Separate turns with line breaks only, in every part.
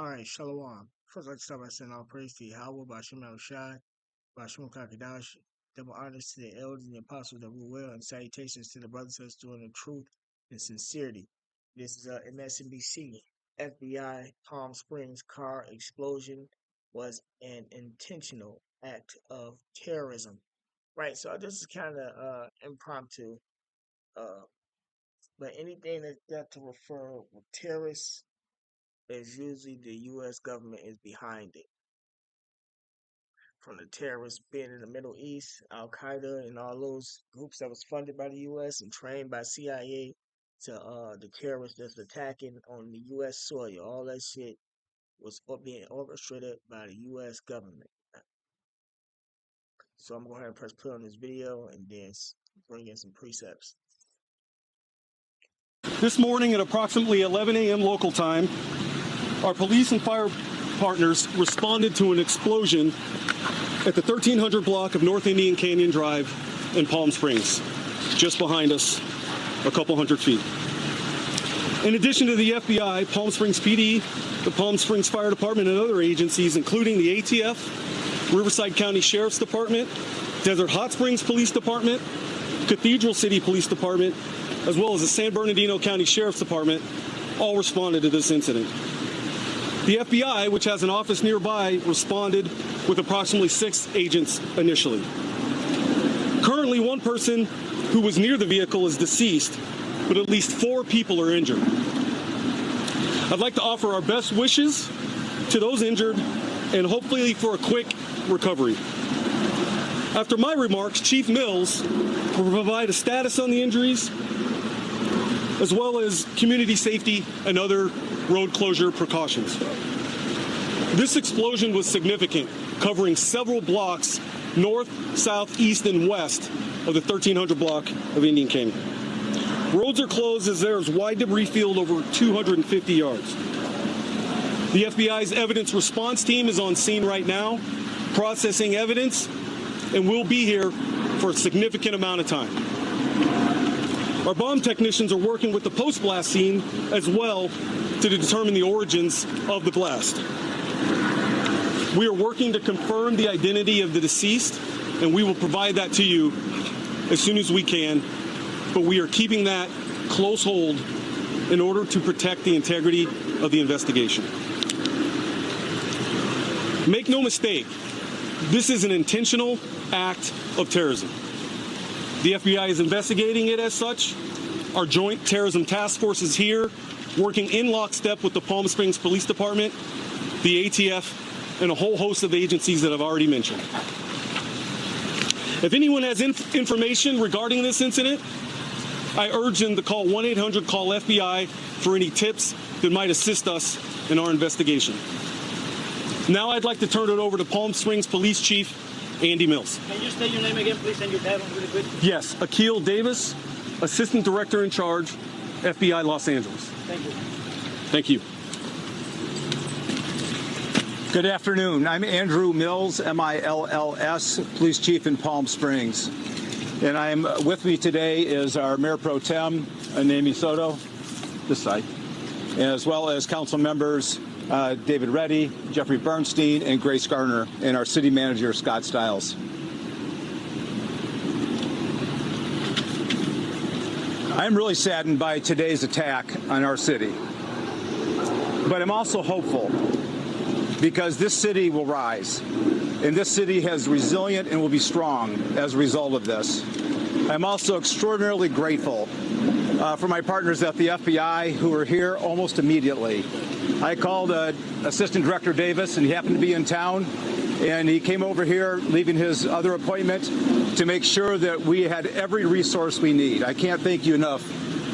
All right, Shalom. First, let's start by saying all praise to Yahweh, Bashim Shai, Bashim Kakadash, double honors to the elders and the apostles that rule well, and salutations to the brothers that's doing the truth and sincerity. This is MSNBC. FBI Palm Springs car explosion was an intentional act of terrorism. Right, so this is kind of impromptu, but anything that's got to refer with terrorists is usually the U.S. government is behind it. From the terrorists being in the Middle East, Al Qaeda, and all those groups that was funded by the U.S. and trained by CIA, to the terrorists that's attacking on the U.S. soil. All that shit was being orchestrated by the U.S. government. So I'm going to go ahead and press play on this video and then bring in some precepts.
This morning at approximately 11 a.m. local time, our police and fire partners responded to an explosion at the 1300 block of North Indian Canyon Drive in Palm Springs, just behind us, a couple hundred feet. In addition to the FBI, Palm Springs PD, the Palm Springs Fire Department, and other agencies, including the ATF, Riverside County Sheriff's Department, Desert Hot Springs Police Department, Cathedral City Police Department, as well as the San Bernardino County Sheriff's Department, all responded to this incident. The FBI, which has an office nearby, responded with approximately 6 agents initially. Currently, one person who was near the vehicle is deceased, but at least 4 people are injured. I'd like to offer our best wishes to those injured and hopefully for a quick recovery. After my remarks, Chief Mills will provide a status on the injuries, as well as community safety and other road closure precautions. This explosion was significant, covering several blocks north, south, east, and west of the 1300 block of Indian Canyon. Roads are closed as there is wide debris field over 250 yards. The FBI's evidence response team is on scene right now, processing evidence, and will be here for a significant amount of time. Our bomb technicians are working with the post-blast scene as well to determine the origins of the blast. We are working to confirm the identity of the deceased, and we will provide that to you as soon as we can, but we are keeping that close hold in order to protect the integrity of the investigation. Make no mistake, this is an intentional act of terrorism. The FBI is investigating it as such. Our Joint Terrorism Task Force is here, working in lockstep with the Palm Springs Police Department, the ATF, and a whole host of agencies that I've already mentioned. If anyone has information regarding this incident, I urge them to call 1-800-CALL-FBI for any tips that might assist us in our investigation. Now I'd like to turn it over to Palm Springs Police Chief Andy Mills.
Can you state your name again, please, and your title really quick?
Yes, Akil Davis, Assistant Director in Charge, FBI Los Angeles.
Thank you.
Thank you.
Good afternoon. I'm Andrew Mills, M-I-L-L-S, Police Chief in Palm Springs. And I'm with me today is our Mayor Pro Tem, Naomi Soto, this side, as well as council members David Reddy, Jeffrey Bernstein, and Grace Garner, and our city manager, Scott Stiles. I'm really saddened by today's attack on our city. But I'm also hopeful because this city will rise. And this city is resilient and will be strong as a result of this. I'm also extraordinarily grateful for my partners at the FBI who were here almost immediately. I called Assistant Director Davis, and he happened to be in town, and he came over here, leaving his other appointment, to make sure that we had every resource we need. I can't thank you enough,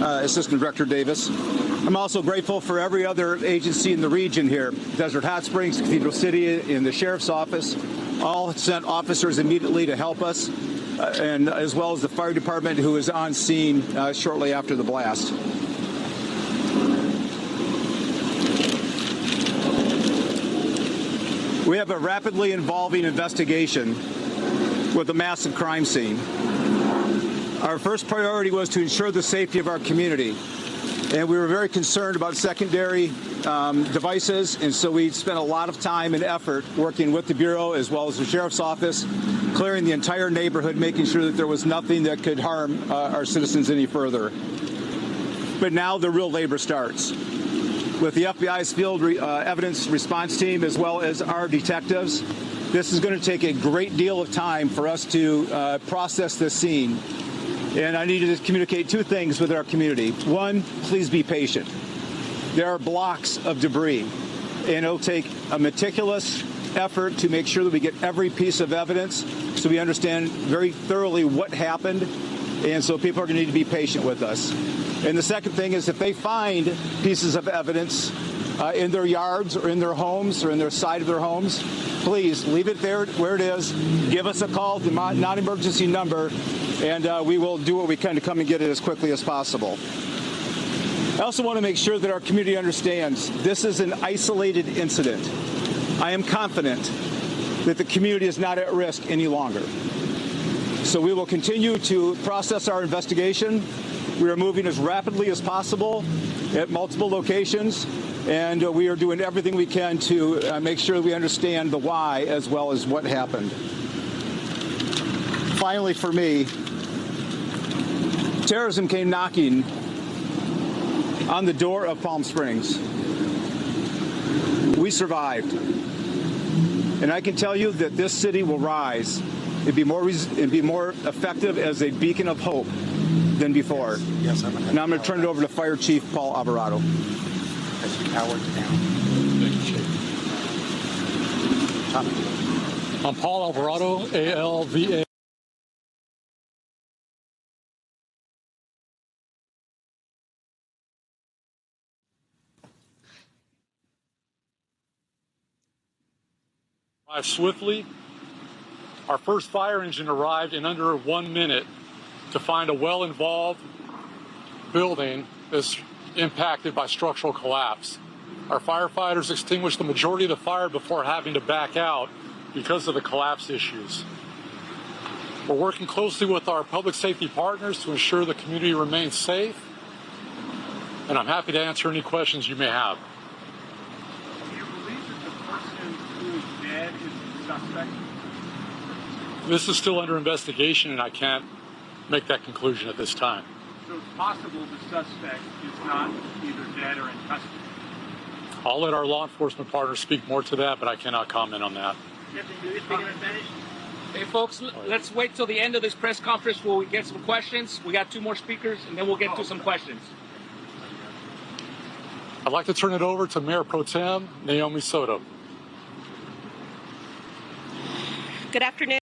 Assistant Director Davis. I'm also grateful for every other agency in the region here, Desert Hot Springs, Cathedral City, and the Sheriff's Office, all sent officers immediately to help us, and as well as the Fire Department, who was on scene shortly after the blast. We have a rapidly evolving investigation with a massive crime scene. Our first priority was to ensure the safety of our community, and we were very concerned about secondary devices, and so we spent a lot of time and effort working with the Bureau as well as the Sheriff's Office, clearing the entire neighborhood, making sure that there was nothing that could harm our citizens any further. But now the real labor starts. With the FBI's field evidence response team as well as our detectives, this is going to take a great deal of time for us to process this scene. And I need to communicate two things with our community. One, please be patient. There are blocks of debris, and it'll take a meticulous effort to make sure that we get every piece of evidence so we understand very thoroughly what happened. And so people are going to need to be patient with us. And the second thing is if they find pieces of evidence in their yards or in their homes or in their side of their homes, please leave it there where it is. Give us a call, the non-emergency number, and we will do what we can to come and get it as quickly as possible. I also want to make sure that our community understands this is an isolated incident. I am confident that the community is not at risk any longer. So we will continue to process our investigation. We are moving as rapidly as possible at multiple locations, and we are doing everything we can to make sure we understand the why as well as what happened. Finally, for me, terrorism came knocking on the door of Palm Springs. We survived. And I can tell you that this city will rise and be more effective as a beacon of hope than before.
Yes,
now I'm going to turn it over to Fire Chief Paul Alvarado.
As you powered down.
I'm Paul Alvarado, ALVA. Arrived swiftly. Our first fire engine arrived in under 1 minute to find a well-involved building that's impacted by structural collapse. Our firefighters extinguished the majority of the fire before having to back out because of the collapse issues. We're working closely with our public safety partners to ensure the community remains safe, and I'm happy to answer any questions you may have.
Do you believe that the person who is dead is the suspect?
This is still under investigation, and I can't make that conclusion at this time.
So it's possible the suspect is not either dead or in custody.
I'll let our law enforcement partners speak more to that, but I cannot comment on that.
Hey, folks, let's wait till the end of this press conference where we get some questions. We got 2 more speakers, and then we'll get to some questions.
I'd like to turn it over to Mayor Pro Tem Naomi Soto.
Good afternoon.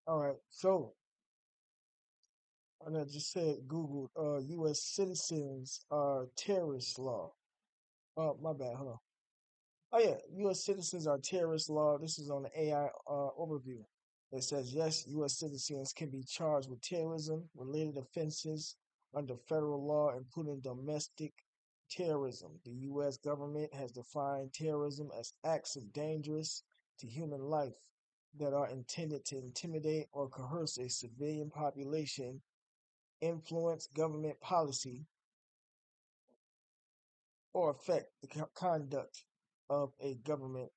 All right, so I just said Google U.S. citizens are terrorist law. Oh, my bad. Hold on. Oh yeah, U.S. citizens are terrorist law. This is on the AI overview. It says yes, U.S. citizens can be charged with terrorism-related offenses under federal law, including domestic terrorism. The U.S. government has defined terrorism as acts of dangerous to human life that are intended to intimidate or coerce a civilian population, influence government policy, or affect the conduct of a government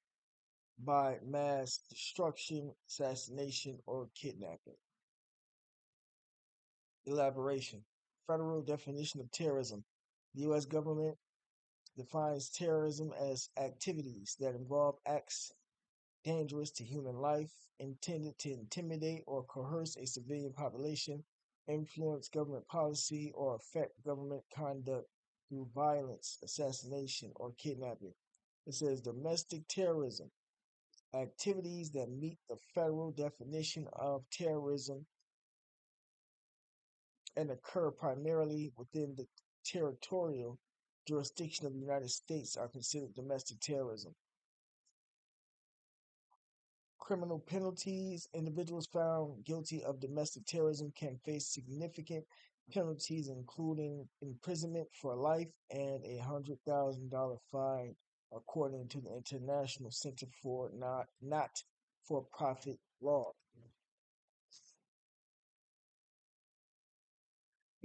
by mass destruction, assassination, or kidnapping. Elaboration. Federal definition of terrorism. The U.S. government defines terrorism as activities that involve acts dangerous to human life, intended to intimidate or coerce a civilian population, influence government policy, or affect government conduct through violence, assassination, or kidnapping. It says domestic terrorism, activities that meet the federal definition of terrorism and occur primarily within the territorial jurisdiction of the United States are considered domestic terrorism. Criminal penalties. Individuals found guilty of domestic terrorism can face significant penalties, including imprisonment for life and a $100,000 fine, according to the International Center for Not-for-Profit Law.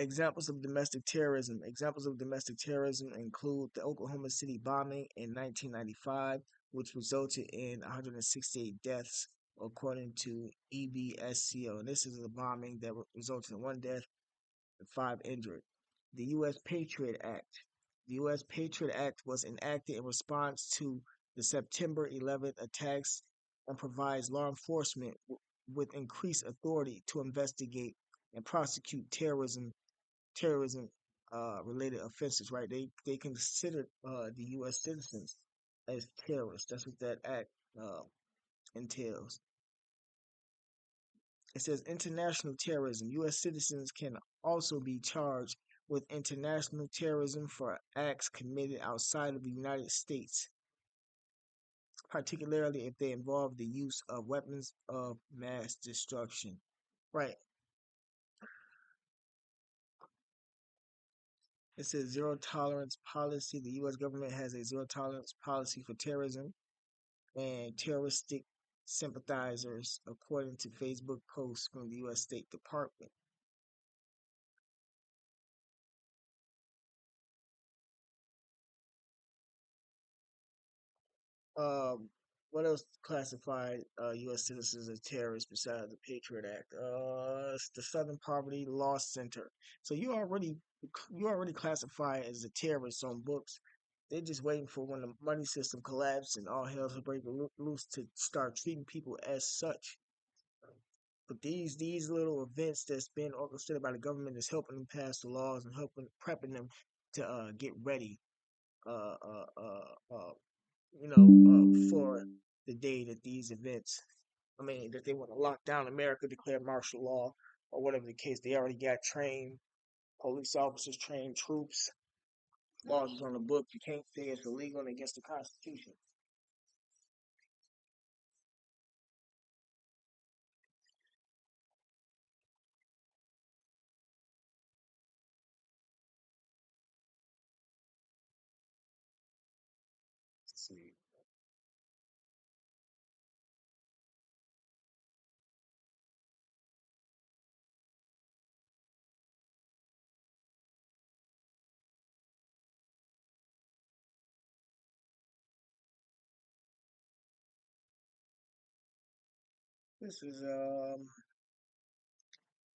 Examples of domestic terrorism. Examples of domestic terrorism include the Oklahoma City bombing in 1995, which resulted in 168 deaths, according to EBSCO. And this is a bombing that resulted in one death and 5 injured. The U.S. Patriot Act. The U.S. Patriot Act was enacted in response to the September 11th attacks and provides law enforcement with increased authority to investigate and prosecute terrorism related offenses, right? They consider the U.S. citizens as terrorists. That's what that act uh, entails. It says international terrorism. U.S. citizens can also be charged with international terrorism for acts committed outside of the United States, particularly if they involve the use of weapons of mass destruction. Right. It says zero tolerance policy. The U.S. government has a zero tolerance policy for terrorism and terroristic sympathizers, according to Facebook posts from the U.S. State Department. Um, what else classified U.S. citizens as terrorists besides the Patriot Act? It's the Southern Poverty Law Center. So you already classified as a terrorist on books. They're just waiting for when the money system collapses and all hell to break loose to start treating people as such. But these little events that's been orchestrated by the government is helping them pass the laws and helping prepping them to get ready. Uh, uh, uh, uh, for the day that these events, that they want to lock down America, declare martial law, or whatever the case. They already got trained police officers, trained troops. Laws is on the book. You can't say it's illegal and against the Constitution. Let's see. This is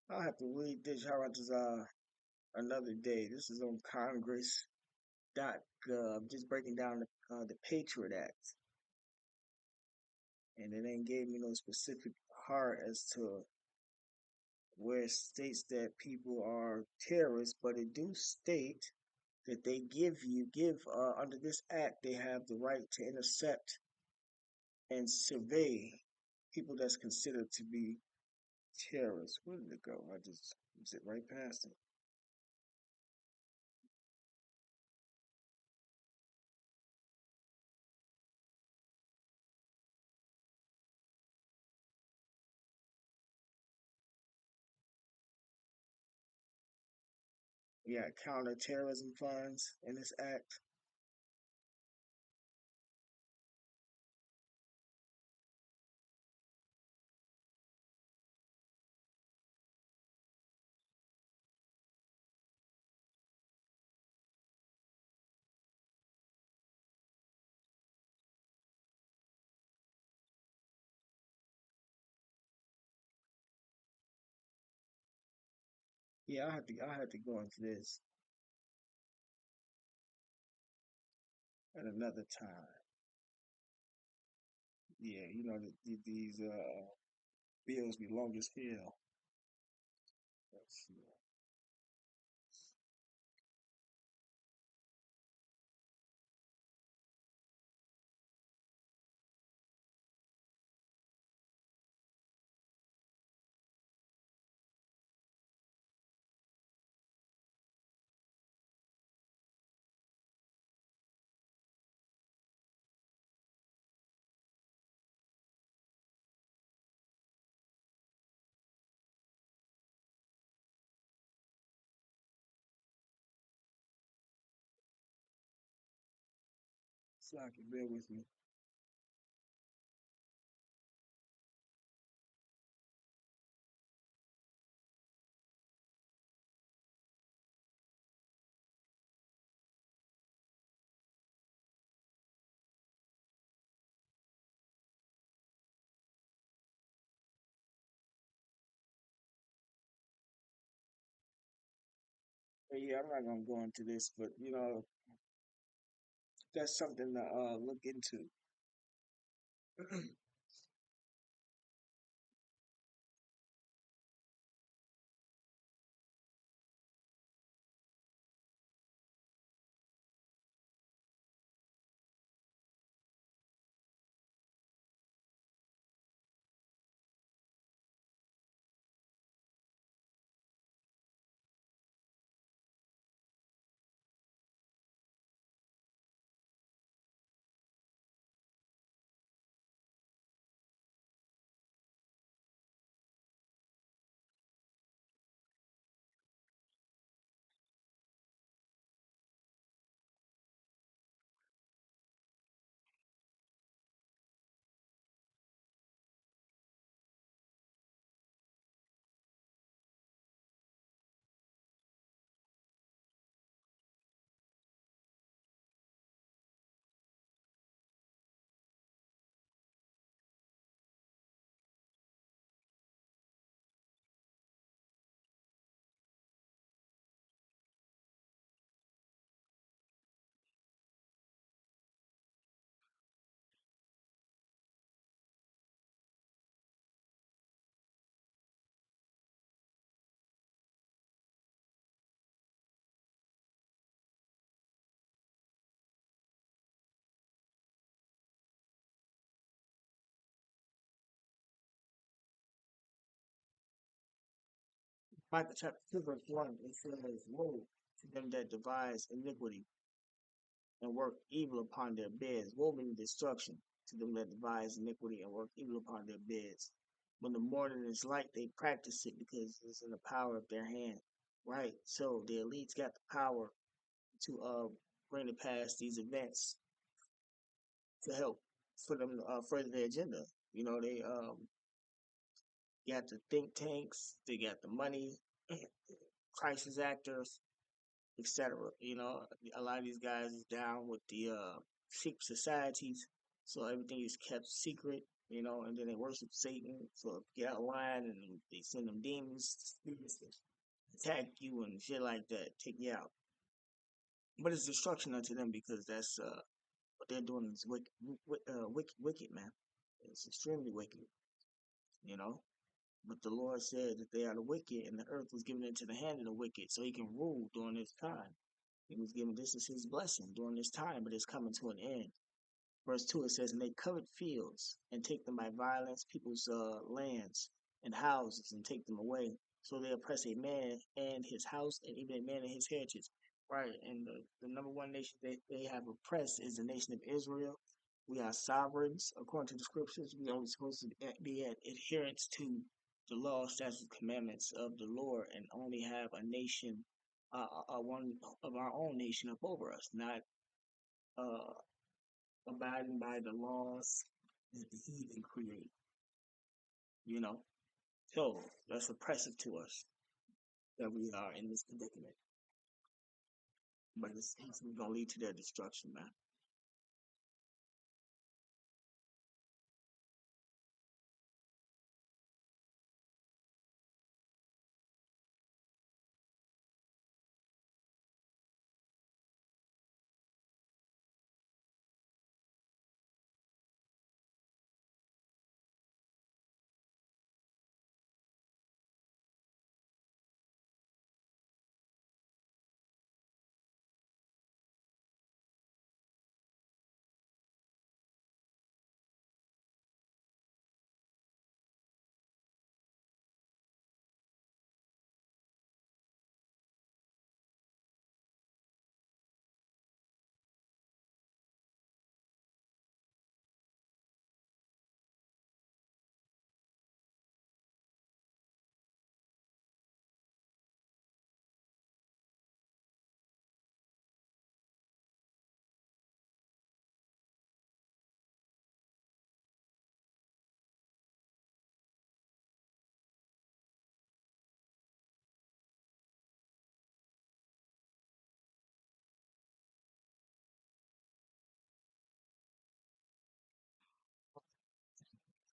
I'll have to read this. How about this another day? This is on Congress.gov, just breaking down the Patriot Act, and it ain't gave me no specific part as to where it states that people are terrorists, but it do state that they give under this act they have the right to intercept and survey people that's considered to be terrorists. Where did it go? I just zip right past it. We got counterterrorism funds in this act. Yeah, I had to go into this at another time. Yeah, these bills be long as hell. Let's see. So I can bear with me. But yeah, I'm not gonna go into this, but that's something to look into. Micah chapter 2, verse 1, it says, woe to them that devise iniquity and work evil upon their beds. Woe meaning destruction to them that devise iniquity and work evil upon their beds. When the morning is light, they practice it because it's in the power of their hand. Right? So the elites got the power to bring to pass these events to help for them further their agenda. They got the think tanks, they got the money, crisis actors, etc. A lot of these guys is down with the secret societies, so everything is kept secret. And then they worship Satan, so get out of line, and they send them demons to attack you and shit like that, take you out. But it's destruction unto them because that's what they're doing is wicked, man. It's extremely wicked, you know. But the Lord said that they are the wicked, and the earth was given into the hand of the wicked, so He can rule during this time. He was given this is His blessing during this time, but it's coming to an end. Verse 2, it says, and they covet fields and take them by violence, people's lands and houses, and take them away. So they oppress a man and his house, and even a man and his heritage. Right. And the number one nation they have oppressed is the nation of Israel. We are sovereigns, according to the scriptures. We are only supposed to be at adherence to the law, statutes, commandments of the Lord, and only have a nation, one of our own nation up over us, not uh, abiding by the laws that the heathen create, you know. So that's oppressive to us that we are in this predicament. But it's gonna lead to their destruction, man.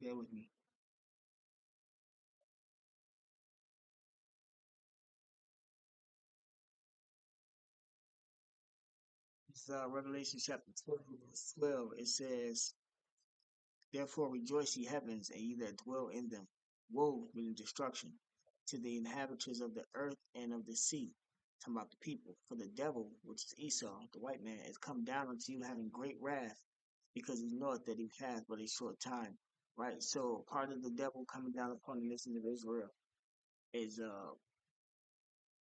Bear with me. It's Revelation chapter 12, verse 12. It says, "Therefore rejoice, ye heavens, and ye that dwell in them. Woe, meaning destruction, to the inhabitants of the earth and of the sea." Talking about the people. For the devil, which is Esau, the white man, is come down unto you having great wrath, because he knoweth that he hath but a short time. Right? So part of the devil coming down upon the nation of Israel is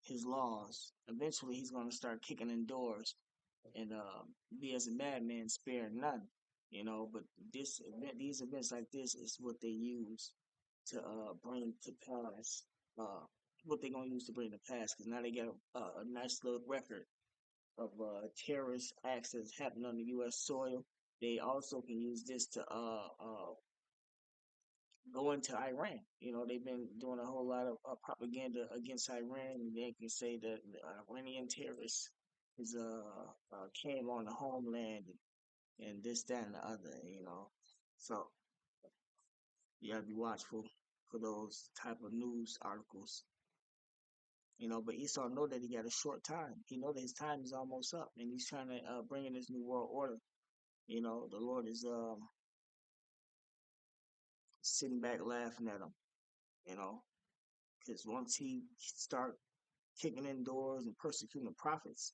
his laws. Eventually he's gonna start kicking in doors and be as a madman, spare none. But these events like this is what they use to bring to pass. Uh, what they're gonna use to bring to pass, because now they got a nice little record of terrorist acts that's happened on the U.S. soil. They also can use this to go into Iran. They've been doing a whole lot of propaganda against Iran, and they can say that the Iranian terrorists is came on the homeland and this, that, and the other. So you gotta be watchful for those type of news articles. But Esau know that he got a short time. He know that his time is almost up, and he's trying to bring in this new world order. The Lord is sitting back laughing at him. Because once he start kicking in doors and persecuting the prophets,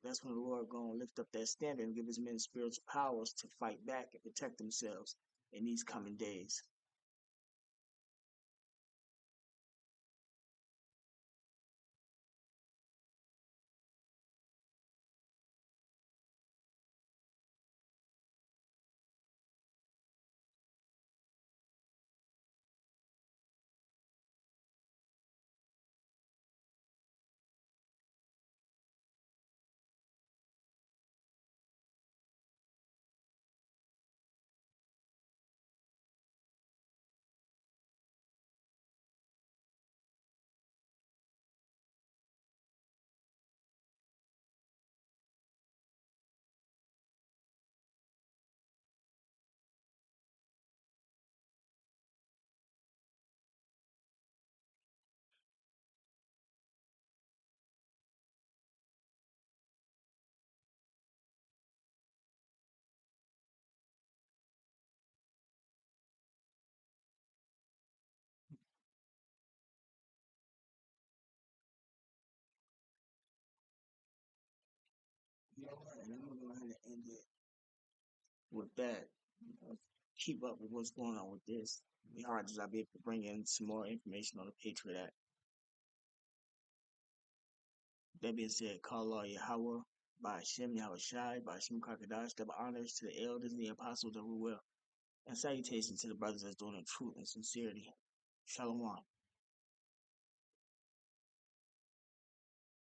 that's when the Lord gonna lift up that standard and give his men spiritual powers to fight back and protect themselves in these coming days. And I'm gonna go ahead and end it with that. Keep up with what's going on with this. The hard as I'll be able to bring in some more information on the Patriot Act. That being said, call all Yahweh, by Hashem Yahweh Shai, by Hashem Kakadash, double honors to the elders and the apostles of Ruel, and salutations to the brothers that's doing it in truth and sincerity. Shalom.